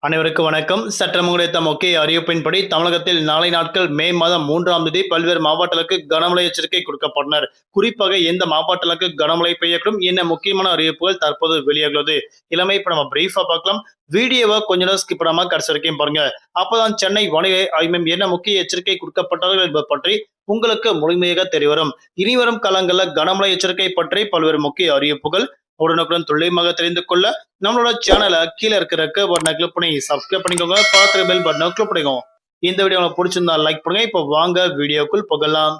அனைவருக்கும் வணக்கம். சற்றம் கிடைத்த முக்கிய அறிவிப்பின்படி தமிழகத்தில் நாளை நாட்கள் மே மாதம் 3ஆம் தேதி பல்வேறு மாவட்டங்களுக்கு கனமழை எச்சரிக்கை கொடுக்கப்பட்டனர். குறிப்பாக எந்த மாவட்டங்களுக்கு கனமழை பெய்யக்கூடும் என்ன முக்கியமான அறிவிப்புகள் தற்போது வெளியாகுது. இளமை இப்ப நம்ம பிரீஃபா பார்க்கலாம். வீடியோவை கொஞ்ச நேரம் ஸ்கிப் பண்ணாம கடைசி வரைக்கும் பாருங்க. அப்பதான் சென்னை வானிலை ஆய்வு மையம் என்ன முக்கிய எச்சரிக்கை கொடுக்கப்பட்டார்கள் என்பது பற்றி உங்களுக்கு முழுமையாக தெரியவரும். இனிவரும் காலங்களில் கனமழை எச்சரிக்கை பற்றி பல்வேறு முக்கிய அறிவிப்புகள் உடனுக்குடன் துல்லியமாக தெரிந்து கொள்ள நம்மளோட சேனலை கீழே இருக்கிற பட்டனை கிளிக் பண்ணி சப்ஸ்கிரைப் பண்ணிக்கோங்க. பார்க்குற பெல் பட்டனை கிளிக் பண்ணிக்கோங்க. இந்த வீடியோ உங்களுக்கு பிடிச்சிருந்தா லைக் பண்ணுங்க. இப்போ வாங்க வீடியோக்குள் போகலாம்.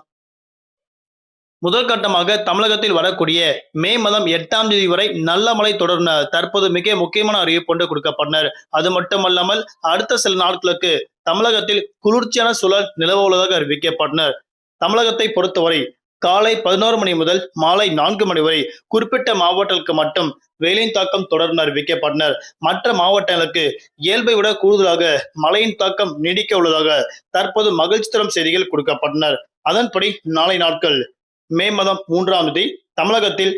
முதல் கட்டமாக தமிழகத்தில் வரக்கூடிய மே மாதம் 8ஆம் தேதி வரை நல்ல மழை தொடர்ந்த தற்போது மிக முக்கியமான அறிவிப்பு ஒன்று கொடுக்கப்பட்டனர். அது மட்டுமல்லாமல் அடுத்த சில நாட்களுக்கு தமிழகத்தில் குளிர்ச்சியான சூழல் நிலவ உள்ளதாக அறிவிக்கப்பட்டனர். தமிழகத்தை பொறுத்தவரை காலை 11 மணி முதல் மாலை 4 மணி வரை குறிப்பிட்ட மாவட்டங்களுக்கு மட்டும் வெயிலின் தாக்கம் தொடர்ந்து அறிவிக்கப்பட்டனர். மற்ற மாவட்டங்களுக்கு இயல்பை விட கூடுதலாக மழையின் தாக்கம் நீடிக்க உள்ளதாக தற்போது மகிழ்ச்சி தரும் செய்திகள் கொடுக்கப்பட்டனர். அதன்படி நாளை நாட்கள் மே மாதம் 3ஆம் தேதி தமிழகத்தில்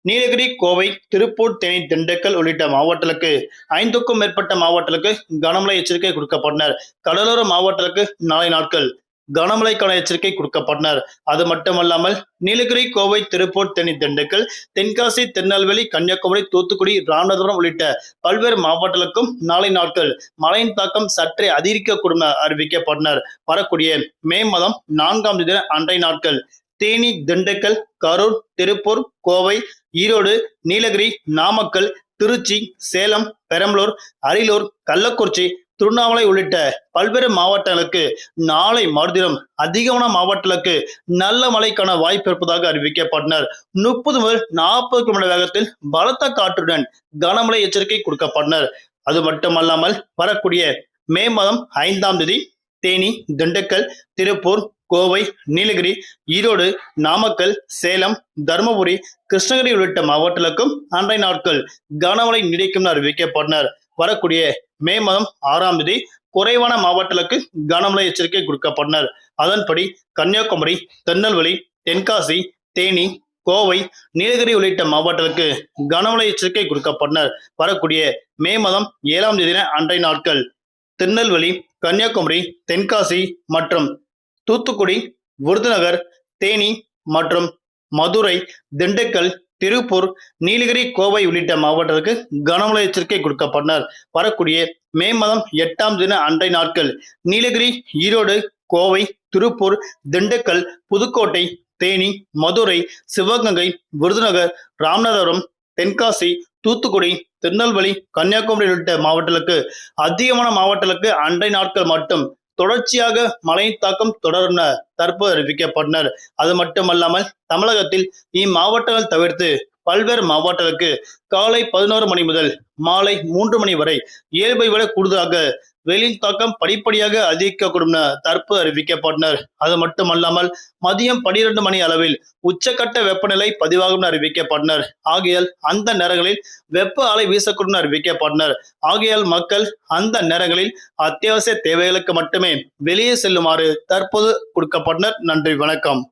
நீலகிரி, கோவை, திருப்பூர், தேனி, திண்டுக்கல் உள்ளிட்ட மாவட்டங்களுக்கு 5க்கும் மேற்பட்ட மாவட்டங்களுக்கு கனமழை எச்சரிக்கை கொடுக்கப்பட்டனர். கடலோர மாவட்டங்களுக்கு நாளை நாட்கள் கனமழைக்கான எச்சரிக்கை கொடுக்கப்பட்டனர். அது மட்டுமல்லாமல் நீலகிரி, கோவை, திருப்பூர், தேனி, திண்டுக்கல், தென்காசி, திருநெல்வேலி, கன்னியாகுமரி, தூத்துக்குடி, ராமநாதபுரம் உள்ளிட்ட பல்வேறு மாவட்டங்களுக்கும் நாளை நாட்கள் மழையின் தாக்கம் சற்றே அதிகரிக்கக்கூடும் அறிவிக்கப்பட்டனர். வரக்கூடிய மே மாதம் 4ஆம் தேதி அன்றைய நாட்கள் தேனி, திண்டுக்கல், கரூர், திருப்பூர், கோவை, ஈரோடு, நீலகிரி, நாமக்கல், திருச்சி, சேலம், பெரம்பலூர், அரியலூர், கள்ளக்குறிச்சி, திருவண்ணாமலை உள்ளிட்ட பல்வேறு மாவட்டங்களுக்கு நாளை மறுதினம் அதிகமான மாவட்டங்களுக்கு நல்ல மழைக்கான வாய்ப்பு இருப்பதாக அறிவிக்கப்பட்டனர். 30 முதல் 40 கிலோமீட்டர் வேகத்தில் பலத்த காற்றுடன் கனமழை எச்சரிக்கை கொடுக்கப்பட்டனர். அது மட்டுமல்லாமல் வரக்கூடிய மே மாதம் 5ஆம் தேதி தேனி, திண்டுக்கல், திருப்பூர், கோவை, நீலகிரி, ஈரோடு, நாமக்கல், சேலம், தருமபுரி, கிருஷ்ணகிரி உள்ளிட்ட மாவட்டங்களுக்கும் அன்றைய நாட்கள் கனமழை நீடிக்கும் அறிவிக்கப்பட்டனர். வரக்கூடிய மே மாதம் 6ஆம் தேதி குறைவான மாவட்டங்களுக்கு கனமழை எச்சரிக்கை கொடுக்கப்பட்டனர். அதன்படி கன்னியாகுமரி, திருநெல்வேலி, தென்காசி, தேனி, கோவை, நீலகிரி உள்ளிட்ட மாவட்டங்களுக்கு கனமழை எச்சரிக்கை கொடுக்கப்பட்டனர். வரக்கூடிய மே மாதம் 7ஆம் தேதி அன்றைய நாட்கள் திருநெல்வேலி, கன்னியாகுமரி, தென்காசி மற்றும் தூத்துக்குடி, விருதுநகர், தேனி மற்றும் மதுரை, திண்டுக்கல், திருப்பூர், நீலகிரி, கோவை உள்ளிட்ட மாவட்டங்களுக்கு கனமழை எச்சரிக்கை கொடுக்கப்பட்டனர். வரக்கூடிய மே மாதம் 8ஆம் தேதி அன்றைய நாட்கள் நீலகிரி, ஈரோடு, கோவை, திருப்பூர், திண்டுக்கல், புதுக்கோட்டை, தேனி, மதுரை, சிவகங்கை, விருதுநகர், ராமநாதபுரம், தென்காசி, தூத்துக்குடி, திருநெல்வேலி, கன்னியாகுமரி உள்ளிட்ட மாவட்டங்களுக்கு அதிகமான மாவட்டங்களுக்கு அன்றைய நாட்கள் மட்டும் தொடர்ச்சியாக மழையின் தாக்கம் தொடரும் தற்போது அறிவிக்கப்பட்டனர். அது மட்டுமல்லாமல் தமிழகத்தில் இம்மாவட்டங்கள் தவிர்த்து பல்வேறு மாவட்டங்களுக்கு காலை 11 மணி முதல் மாலை 3 மணி வரை இயல்பை விட கூடுதலாக வெயிலின் தாக்கம் படிப்படியாக அதிகரிக்கக்கூடும் தற்போது அறிவிக்கப்பட்டனர். அது மட்டுமல்லாமல் மதியம் 12 மணி அளவில் உச்சக்கட்ட வெப்பநிலை பதிவாகும் அறிவிக்கப்பட்டனர். ஆகையால் அந்த நேரங்களில் வெப்ப அலை வீசக்கூடும் அறிவிக்கப்பட்டனர். ஆகையால் மக்கள் அந்த நேரங்களில் அத்தியாவசிய தேவைகளுக்கு மட்டுமே வெளியே செல்லுமாறு தற்போது கொடுக்கப்பட்டனர். நன்றி, வணக்கம்.